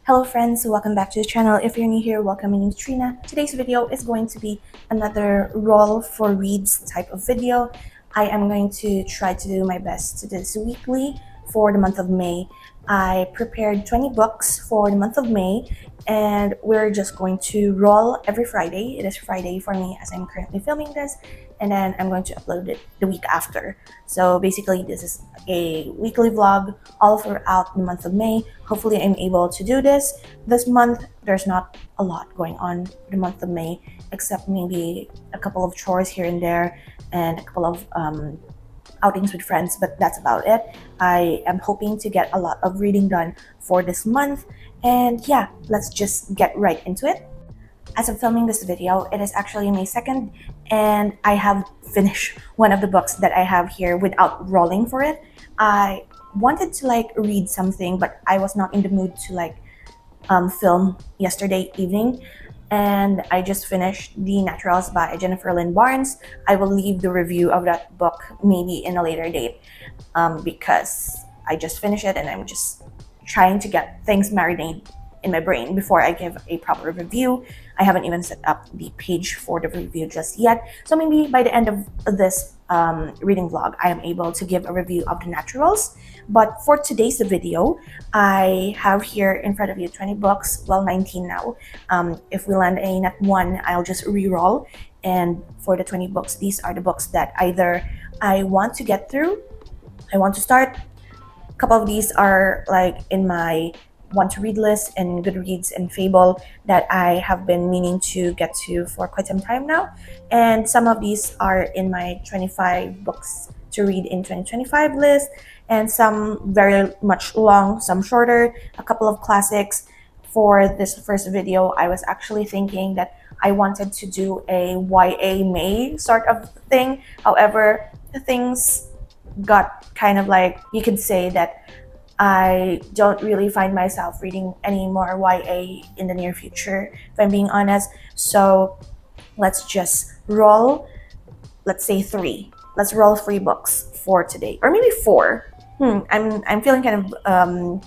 Hello friends, welcome back to the channel. If you're new here, welcome. My name is Trina. Today's video is going to be another roll for reads type of video. I am going to try to do my best to do this weekly for the month of May. I prepared 20 books for the month of May and we're just going to roll every Friday. It is Friday for me as I'm currently filming this, and then I'm going to upload it the week after. So basically this is a weekly vlog all throughout the month of May. Hopefully I'm able to do this month. There's not a lot going on the month of May except maybe a couple of chores here and there and a couple of outings with friends, but that's about it. I am hoping to get a lot of reading done for this month, and yeah, let's just get right into it. As of filming this video, it is actually May 2nd, and I have finished one of the books that I have here without rolling for it. I wanted to read something, but I was not in the mood to film yesterday evening, and I just finished The Naturals by Jennifer Lynn Barnes. I will leave the review of that book maybe in a later date because I just finished it and I'm just trying to get things marinated in my brain before I give a proper review. I haven't even set up the page for the review just yet, so maybe by the end of this reading vlog I am able to give a review of The Naturals. But for today's video, I have here in front of you 20 books, well 19 now. If we land a nat 1, I'll just re-roll, and for the 20 books, these are the books that either I want to get through, I want to start. A couple of these are like in my want to read list and Goodreads and Fable that I have been meaning to get to for quite some time now, and some of these are in my 25 books to read in 2025 list, and some very much long, some shorter, a couple of classics. For this first video, I was actually thinking that I wanted to do a YA May sort of thing. However, things got kind of you could say that I don't really find myself reading any more YA in the near future, if I'm being honest. So let's just roll, let's say 3. Let's roll 3 books for today, or maybe 4. I'm feeling kind of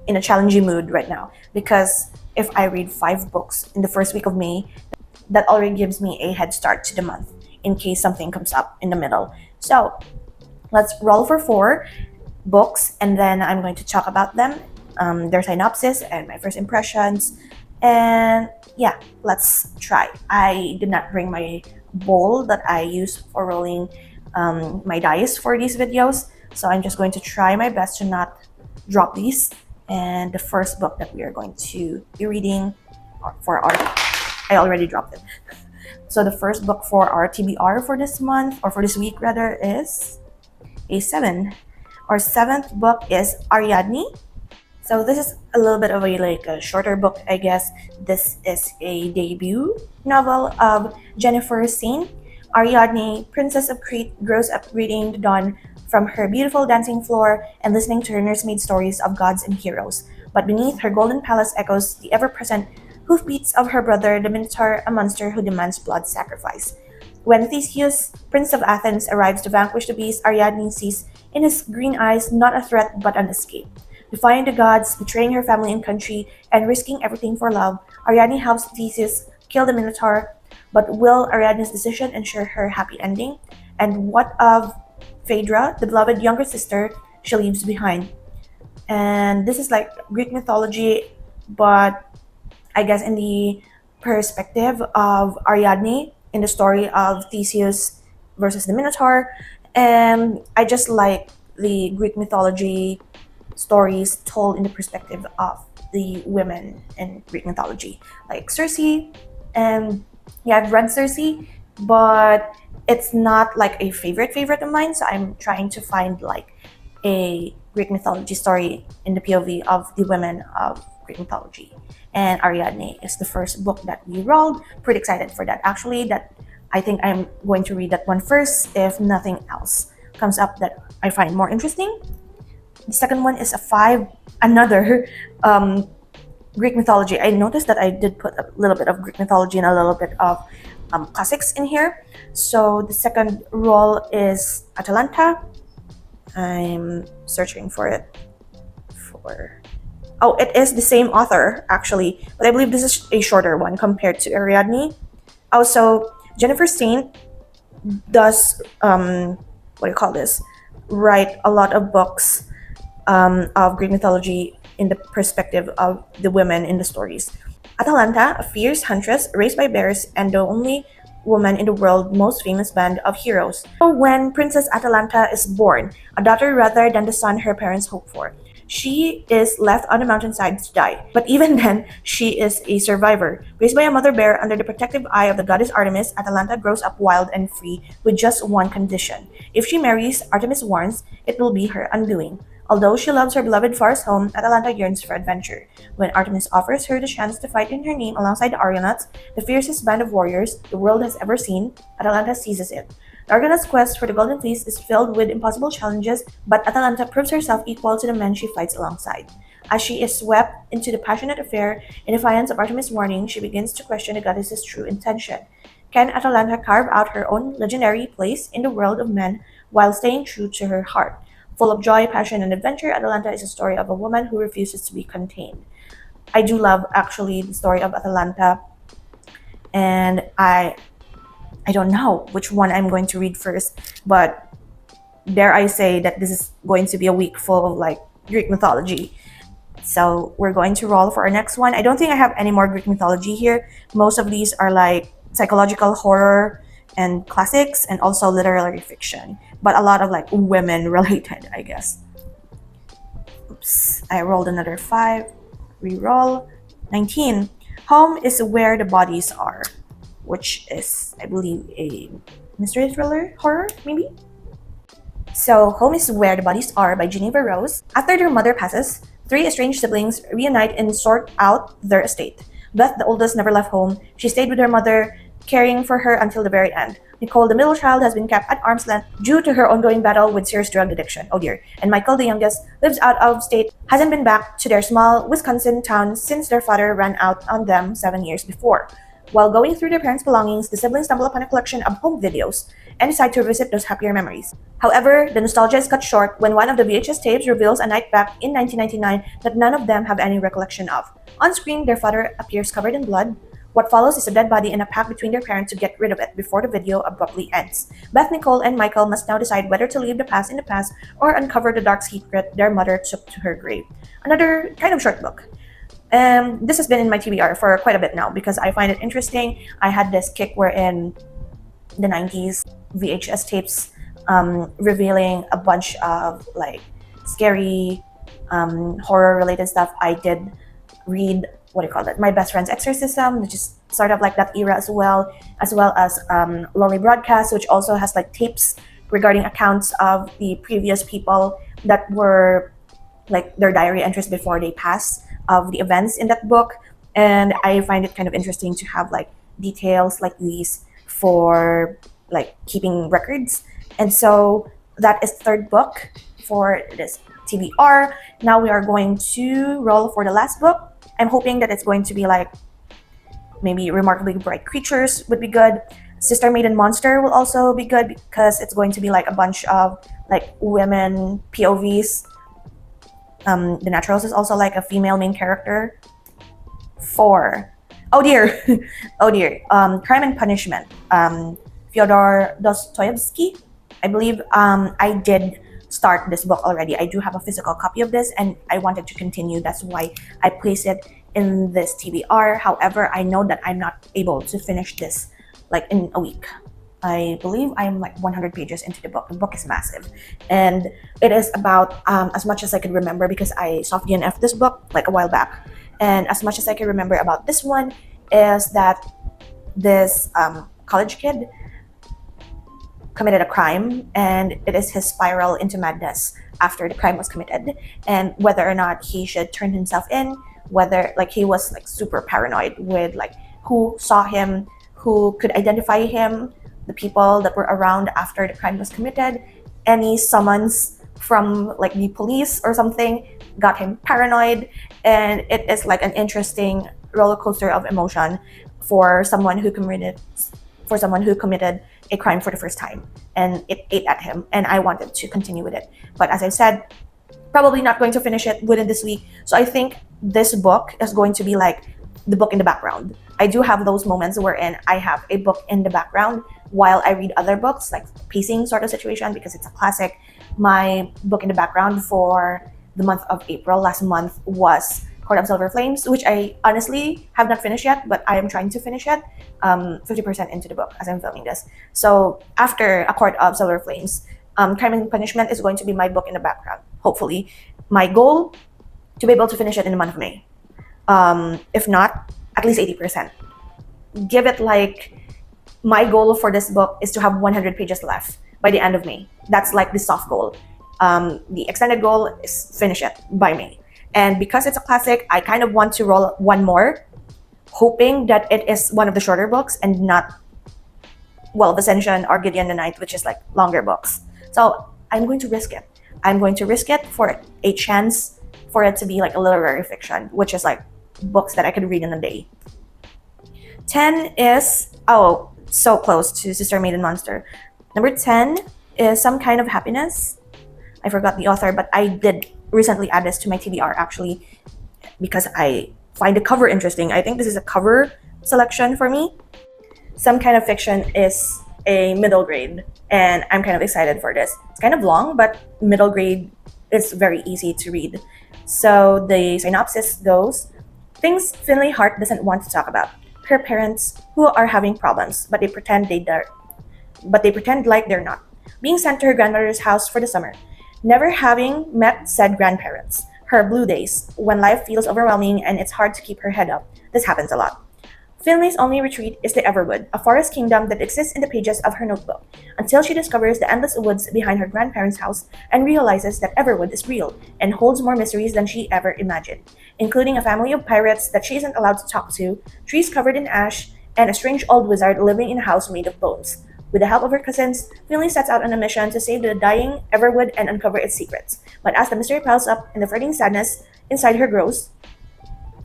in a challenging mood right now, because if I read 5 books in the first week of May, that already gives me a head start to the month in case something comes up in the middle. So let's roll for 4 books, and then I'm going to talk about them, their synopsis and my first impressions. And yeah, let's try. I did not bring my bowl that I use for rolling my dice for these videos, so I'm just going to try my best to not drop these. And the first book that we are going to be reading for our, I already dropped it. So the first book for our TBR for this month, or for this week rather, is a 7. Our 7th book is Ariadne. So this is a little bit of a shorter book, I guess. This is a debut novel of Jennifer Saint. Ariadne, Princess of Crete, grows up reading the dawn from her beautiful dancing floor and listening to her nursemaid stories of gods and heroes. But beneath her golden palace echoes the ever-present hoofbeats of her brother, the Minotaur, a monster who demands blood sacrifice. When Theseus, Prince of Athens, arrives to vanquish the beast, Ariadne sees in his green eyes not a threat but an escape. Defying the gods, betraying her family and country, and risking everything for love, Ariadne helps Theseus kill the Minotaur. But will Ariadne's decision ensure her happy ending? And what of Phaedra, the beloved younger sister she leaves behind? And this is like Greek mythology, but I guess in the perspective of Ariadne, in the story of Theseus versus the Minotaur. And I just like the Greek mythology stories told in the perspective of the women in Greek mythology, like Circe. And yeah, I've read Circe, but it's not like a favorite of mine, so I'm trying to find like a Greek mythology story in the POV of the women of Greek mythology. And Ariadne is the first book that we rolled. Pretty excited for that, actually. That I think I'm going to read that one first if nothing else comes up that I find more interesting. The second one is a 5, another Greek mythology. I noticed that I did put a little bit of Greek mythology and a little bit of classics in here. So the second roll is Atalanta. I'm searching for it for Oh, it is the same author actually, but I believe this is a shorter one compared to Ariadne. Also, Jennifer Saint does what do you call this? Write a lot of books of Greek mythology in the perspective of the women in the stories. Atalanta, a fierce huntress raised by bears and the only woman in the world's most famous band of heroes. So when Princess Atalanta is born, a daughter rather than the son her parents hoped for, she is left on the mountainside to die. But even then, she is a survivor. Raised by a mother bear under the protective eye of the goddess Artemis, Atalanta grows up wild and free with just one condition. If she marries, Artemis warns, it will be her undoing. Although she loves her beloved forest home, Atalanta yearns for adventure. When Artemis offers her the chance to fight in her name alongside the Argonauts, the fiercest band of warriors the world has ever seen, Atalanta seizes it. The Argonauts' quest for the Golden Fleece is filled with impossible challenges, but Atalanta proves herself equal to the men she fights alongside. As she is swept into the passionate affair, in defiance of Artemis' warning, she begins to question the goddess's true intention. Can Atalanta carve out her own legendary place in the world of men while staying true to her heart? Full of joy, passion, and adventure, Atalanta is a story of a woman who refuses to be contained. I do love actually the story of Atalanta, and I don't know which one I'm going to read first, but dare I say that this is going to be a week full of like Greek mythology. So we're going to roll for our next one. I don't think I have any more Greek mythology here. Most of these are like psychological horror and classics and also literary fiction, but a lot of like women related, I guess. Oops, I rolled another 5. Reroll. 19. Home is where the bodies are, which is, I believe, a mystery thriller horror, maybe? So, Home is Where the Bodies Are by Geneva Rose. After their mother passes, 3 estranged siblings reunite and sort out their estate. Beth, the oldest, never left home. She stayed with her mother, caring for her until the very end. Nicole, the middle child, has been kept at arm's length due to her ongoing battle with serious drug addiction. Oh dear. And Michael, the youngest, lives out of state, hasn't been back to their small Wisconsin town since their father ran out on them 7 years before. While going through their parents' belongings, the siblings stumble upon a collection of home videos and decide to revisit those happier memories. However, the nostalgia is cut short when one of the VHS tapes reveals a night back in 1999 that none of them have any recollection of. On screen, their father appears covered in blood. What follows is a dead body and a pact between their parents to get rid of it before the video abruptly ends. Beth, Nicole, and Michael must now decide whether to leave the past in the past or uncover the dark secret their mother took to her grave. Another kind of short book. This has been in my TBR for quite a bit now because I find it interesting. I had this kick where in the 90s VHS tapes revealing a bunch of like scary horror related stuff. I did read My Best Friend's Exorcism, which is sort of like that era as well as Lonely Broadcast, which also has like tapes regarding accounts of the previous people that were like their diary entries before they passed of the events in that book. And I find it kind of interesting to have like details like these for like keeping records. And so that is the third book for this TBR. Now we are going to roll for the last book. I'm hoping that it's going to be like maybe Remarkably Bright Creatures would be good. Sister Maiden Monster will also be good because it's going to be like a bunch of like women POVs. The Naturals is also like a female main character. 4. Oh dear. Oh dear. Crime and Punishment. Fyodor Dostoevsky. I believe I did start this book already. I do have a physical copy of this and I wanted to continue. That's why I placed it in this TBR. However, I know that I'm not able to finish this like in a week. I believe I'm like 100 pages into the book. The book is massive. And it is about, as much as I could remember, because I soft DNF this book like a while back. And as much as I can remember about this one is that this college kid committed a crime and it is his spiral into madness after the crime was committed, and whether or not he should turn himself in, whether like he was like super paranoid with like who saw him, who could identify him, the people that were around after the crime was committed. Any summons from like the police or something got him paranoid, and it is like an interesting roller coaster of emotion for someone who committed a crime for the first time, and it ate at him, and I wanted to continue with it. But as I said, probably not going to finish it within this week. So I think this book is going to be like the book in the background. I do have those moments wherein I have a book in the background while I read other books, like pacing sort of situation, because it's a classic. My book in the background for the month of April last month was Court of Silver Flames, which I honestly have not finished yet, but I am trying to finish it 50% into the book as I'm filming this. So after A Court of Silver Flames, Crime and Punishment is going to be my book in the background. Hopefully, my goal to be able to finish it in the month of May. If not, at least 80%. Give it like, my goal for this book is to have 100 pages left by the end of May. That's like the soft goal. The extended goal is finish it by May. And because it's a classic, I kind of want to roll one more, hoping that it is one of the shorter books and not, well, Ascension or Gideon the Ninth, which is like longer books. So I'm going to risk it. I'm going to risk it for a chance for it to be like a literary fiction, which is like books that I could read in a day. 10 is, oh, so close to Sister Maiden Monster. Number 10 is Some Kind of Happiness. I forgot the author, but I did recently add this to my TBR actually because I find the cover interesting. I think this is a cover selection for me. Some Kind of Fiction is a middle grade, and I'm kind of excited for this. It's kind of long, but middle grade is very easy to read. So the synopsis goes, things Finley Hart doesn't want to talk about. Her parents, who are having problems, but they pretend like they're not. Being sent to her grandmother's house for the summer. Never having met said grandparents. Her blue days, when life feels overwhelming and it's hard to keep her head up. This happens a lot. Finley's only retreat is the Everwood, a forest kingdom that exists in the pages of her notebook, until she discovers the endless woods behind her grandparents' house and realizes that Everwood is real and holds more mysteries than she ever imagined, including a family of pirates that she isn't allowed to talk to, trees covered in ash, and a strange old wizard living in a house made of bones. With the help of her cousins, Finley sets out on a mission to save the dying Everwood and uncover its secrets. But as the mystery piles up and the fretting sadness inside her grows,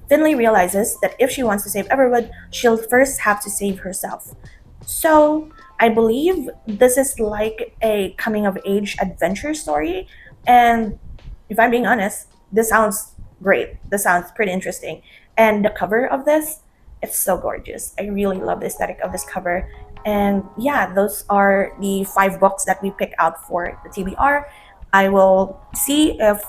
Finley realizes that if she wants to save Everwood, she'll first have to save herself. So, I believe this is like a coming-of-age adventure story, and if I'm being honest, this sounds great. This sounds pretty interesting. And the cover of this, it's so gorgeous. I really love the aesthetic of this cover. And yeah, those are the 5 books that we picked out for the TBR. I will see if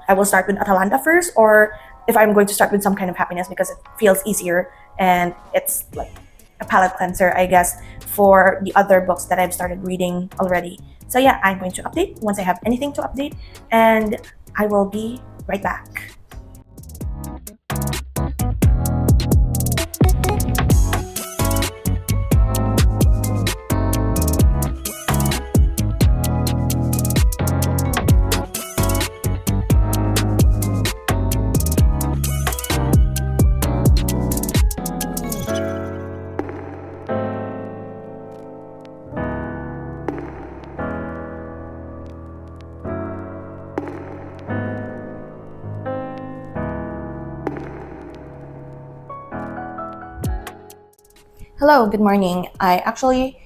I will start with Atalanta first, or if I'm going to start with Some Kind of Happiness because it feels easier and it's like a palate cleanser, I guess, for the other books that I've started reading already. So yeah, I'm going to update once I have anything to update, and I will be right back. Hello, good morning. I actually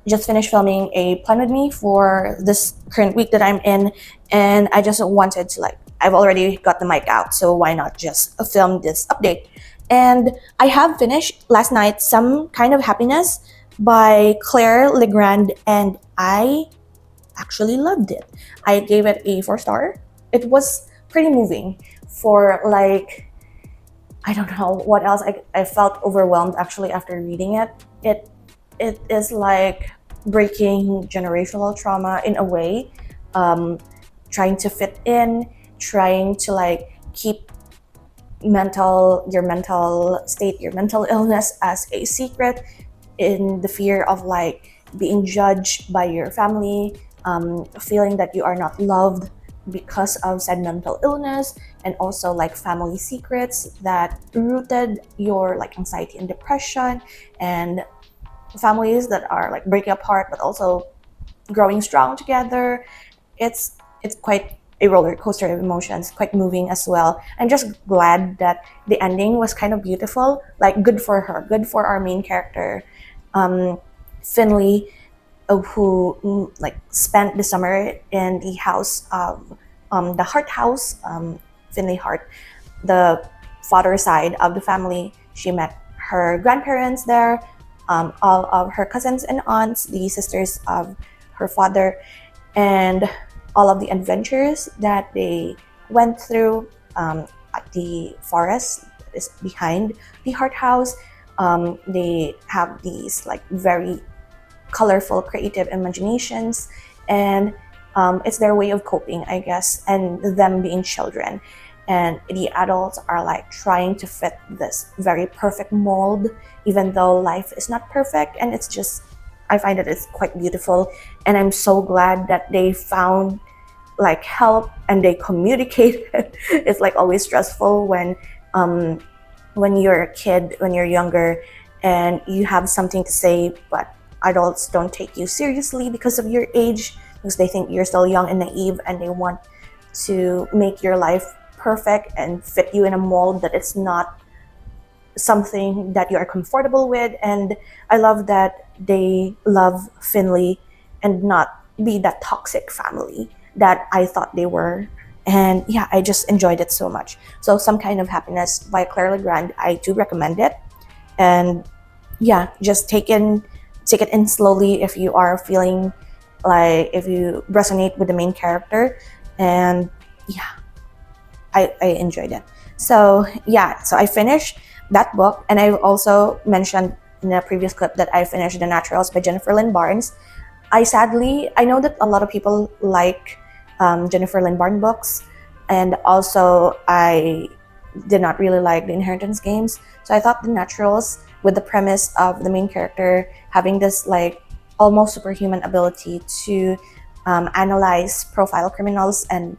just finished filming a plan with me for this current week that I'm in, and I just wanted to I've already got the mic out, so why not just film this update? And I have finished last night Some Kind of Happiness by Claire Legrand, and I actually loved it. I gave it a 4-star. It was pretty moving for I don't know what else. I felt overwhelmed actually after reading it. It is like breaking generational trauma in a way, trying to fit in, trying to keep your mental state, your mental illness as a secret, in the fear of being judged by your family, feeling that you are not loved because of said mental illness, and also family secrets that rooted your anxiety and depression, and families that are breaking apart but also growing strong together. It's quite a roller coaster of emotions, quite moving as well. I'm just glad that the ending was kind of beautiful, good for her, good for our main character, Finley, who spent the summer in the house of the Hart house, Finley Hart, the father side of the family. She met her grandparents there, all of her cousins and aunts, the sisters of her father, and all of the adventures that they went through at the forest that is behind the Hart house. They have these like very colorful, creative imaginations, and it's their way of coping, I guess, and them being children. And the adults are like trying to fit this very perfect mold, even though life is not perfect. And it's just, I find that it's quite beautiful. And I'm so glad that they found like help and they communicated. It's like always stressful when you're a kid, when you're younger, and you have something to say, but adults don't take you seriously because of your age, because they think you're still young and naive, and they want to make your life perfect and fit you in a mold that it's not something that you are comfortable with. And I love that they love Finley and not be that toxic family that I thought they were. And yeah, I just enjoyed it so much. So Some Kind of Happiness by Claire Legrand, I do recommend it. And yeah, just take it in slowly if you are feeling like, if you resonate with the main character. And yeah, I enjoyed it. So yeah, so I finished that book, and I also mentioned in a previous clip that I finished The Naturals by Jennifer Lynn Barnes. I know that a lot of people like Jennifer Lynn Barnes books, and also I did not really like the Inheritance Games. So I thought The Naturals, with the premise of the main character having this like almost superhuman ability to analyze profile criminals, and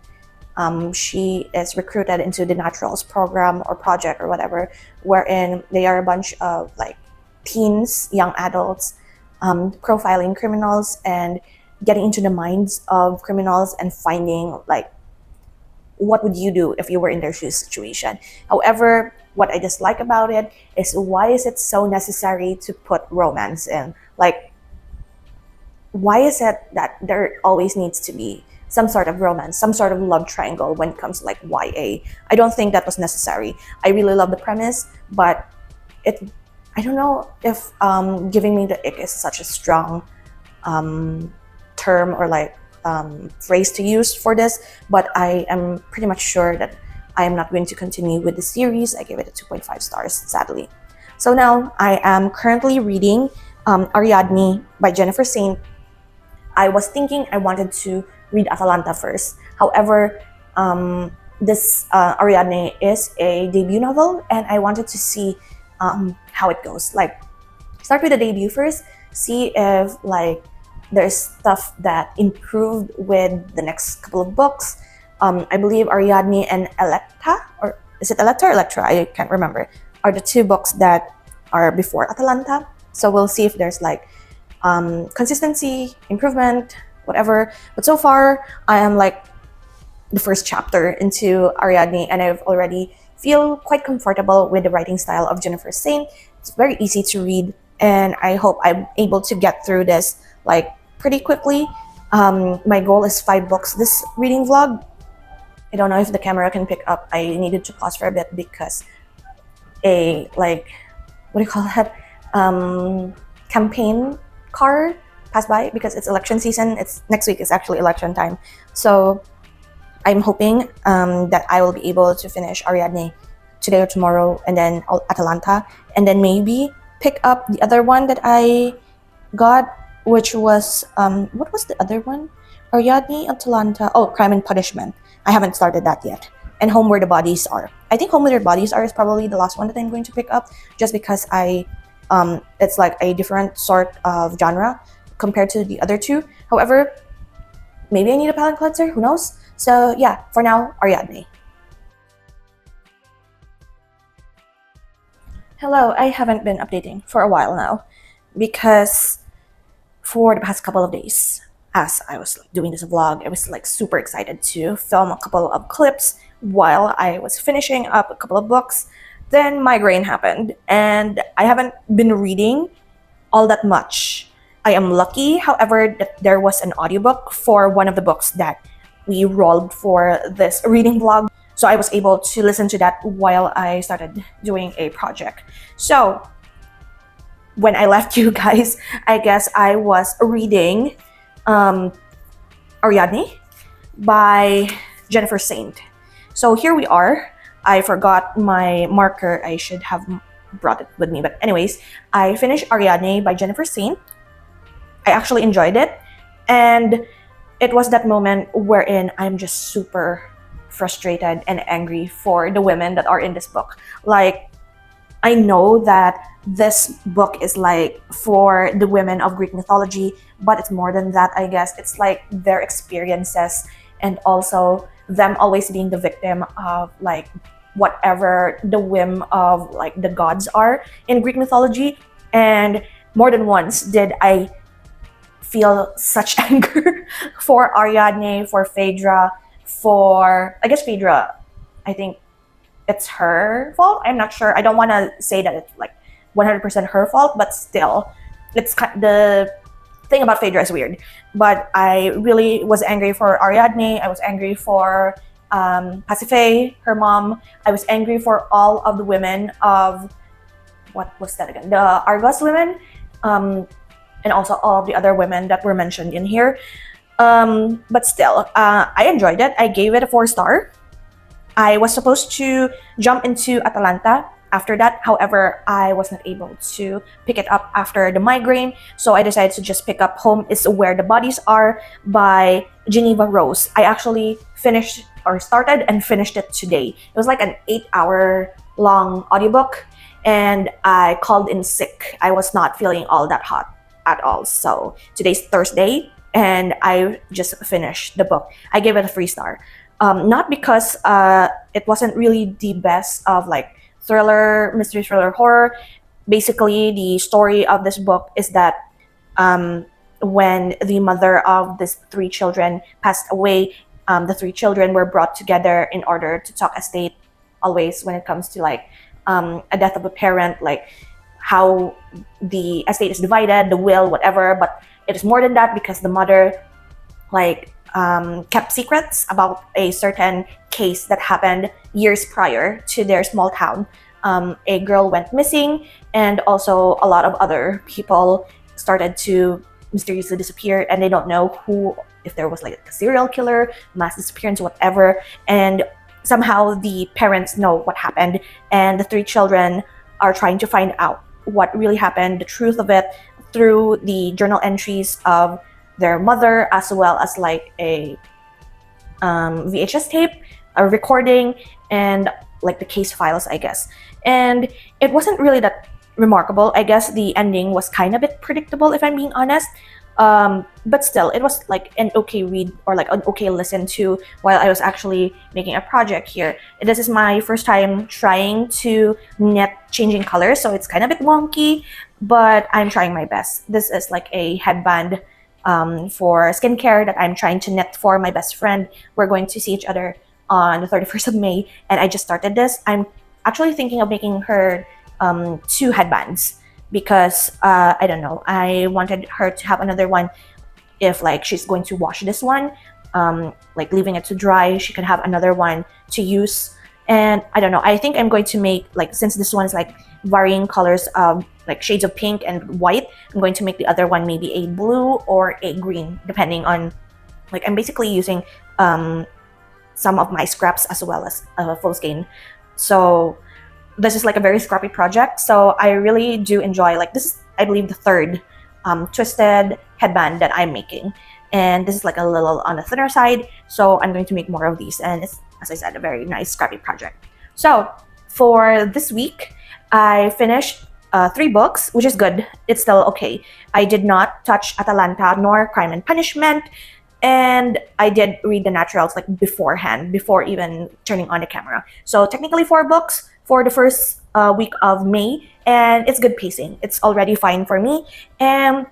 she is recruited into the Naturals program or project or whatever, wherein they are a bunch of like teens, young adults, profiling criminals and getting into the minds of criminals and finding like, what would you do if you were in their shoes situation. However, what I dislike about it is, why is it so necessary to put romance in? Like, why is it that there always needs to be some sort of romance, some sort of love triangle when it comes to like YA? I don't think that was necessary. I really love the premise, but I don't know if giving me the ick is such a strong term or like phrase to use for this, but I am pretty much sure that I am not going to continue with the series. I gave it a 2.5 stars, sadly. So now I am currently reading Ariadne by Jennifer Saint. I was thinking I wanted to read Atalanta first. However, this Ariadne is a debut novel, and I wanted to see how it goes. Like, start with the debut first, see if like there's stuff that improved with the next couple of books. I believe Ariadne and Electa, or is it Electa or Electra? I can't remember, are the two books that are before Atalanta. So we'll see if there's like consistency, improvement, whatever. But so far, I am like the first chapter into Ariadne, and I've already feel quite comfortable with the writing style of Jennifer Saint. It's very easy to read, and I hope I'm able to get through this like pretty quickly. My goal is 5 books this reading vlog. I don't know if the camera can pick up. I needed to pause for a bit because a like, what do you call that, campaign car passed by, because it's election season. It's next week is actually election time. So I'm hoping that I will be able to finish Ariadne today or tomorrow, and then Atalanta, and then maybe pick up the other one that I got, which was what was the other one? Ariadne, Atalanta. Oh, Crime and Punishment. I haven't started that yet. And Home Where the Bodies Are. I think Home Where the Bodies Are is probably the last one that I'm going to pick up, just because it's like a different sort of genre compared to the other two. However, maybe I need a palate cleanser, who knows? So yeah, for now, Ariadne. Hello, I haven't been updating for a while now, because for the past couple of days, as I was doing this vlog, I was like super excited to film a couple of clips while I was finishing up a couple of books. Then migraine happened, and I haven't been reading all that much. I am lucky, however, that there was an audiobook for one of the books that we rolled for this reading vlog. So I was able to listen to that while I started doing a project. So when I left you guys, I guess I was reading Ariadne by Jennifer Saint. So here we are. I forgot my marker. I should have brought it with me. But anyways, I finished Ariadne by Jennifer Saint. I actually enjoyed it. And it was that moment wherein I'm just super frustrated and angry for the women that are in this book. Like, I know that this book is like for the women of Greek mythology, but it's more than that, I guess. It's like their experiences and also them always being the victim of like whatever the whim of like the gods are in Greek mythology. And more than once did I feel such anger for Ariadne, for Phaedra, for, I guess Phaedra, I think it's her fault. I'm not sure. I don't want to say that it's like 100% her fault, but still, it's the thing about Phaedra is weird. But I really was angry for Ariadne. I was angry for Pasiphae, her mom. I was angry for all of the women of, what was that again? The Argos women, and also all of the other women that were mentioned in here. But still, I enjoyed it. I gave it a 4-star. I was supposed to jump into Atalanta after that. However, I was not able to pick it up after the migraine. So I decided to just pick up Home is Where the Bodies Are by Geneva Rose. I actually finished or started and finished it today. It was like an 8-hour long audiobook and I called in sick. I was not feeling all that hot at all. So today's Thursday and I just finished the book. I gave it a 3-star. Not because it wasn't really the best of like thriller, mystery thriller, horror. Basically, the story of this book is that when the mother of these 3 children passed away, the 3 children were brought together in order to talk estate. Always when it comes to like a death of a parent, like how the estate is divided, the will, whatever. But it is more than that because the mother like kept secrets about a certain case that happened years prior to their small town. A girl went missing and also a lot of other people started to mysteriously disappear and they don't know who, if there was like a serial killer, mass disappearance, whatever. And somehow the parents know what happened and the 3 children are trying to find out what really happened, the truth of it, through the journal entries of their mother, as well as like a VHS tape, a recording, and like the case files, I guess. And it wasn't really that remarkable. I guess the ending was kind of a bit predictable, if I'm being honest. But still, it was like an okay read or like an okay listen to while I was actually making a project here. This is my first time trying to knit changing colors, so it's kind of a bit wonky, but I'm trying my best. This is like a headband for skincare that I'm trying to knit for my best friend. We're going to see each other on the 31st of May, and I just started this. I'm actually thinking of making her 2 headbands because I don't know, I wanted her to have another one if like she's going to wash this one, like leaving it to dry, she can have another one to use. And I don't know, I think I'm going to make, like, since this one is like varying colors of like shades of pink and white, I'm going to make the other one maybe a blue or a green, depending on, like, I'm basically using some of my scraps as well as full skein. So this is like a very scrappy project, so I really do enjoy, like, this is, I believe, the 3rd twisted headband that I'm making, and this is like a little on the thinner side, so I'm going to make more of these, and it's, as I said, a very nice scrappy project. So for this week, I finished 3 books, which is good. It's still okay. I did not touch Atalanta nor Crime and Punishment, and I did read the naturals like beforehand, before even turning on the camera. So technically 4 books for the first week of May, and it's good pacing. It's already fine for me, and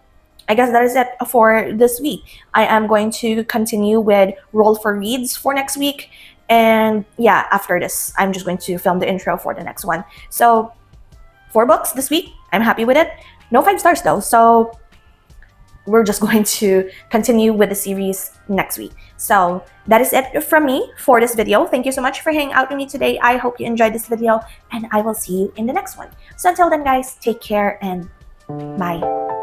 I guess that is it for this week. I am going to continue with Roll for Reads for next week, and yeah, after this, I'm just going to film the intro for the next one. So 4 books this week. I'm happy with it. No 5 stars though, so we're just going to continue with the series next week. So that is it from me for this video. Thank you so much for hanging out with me today. I hope you enjoyed this video, and I will see you in the next one. So until then, guys, take care and bye.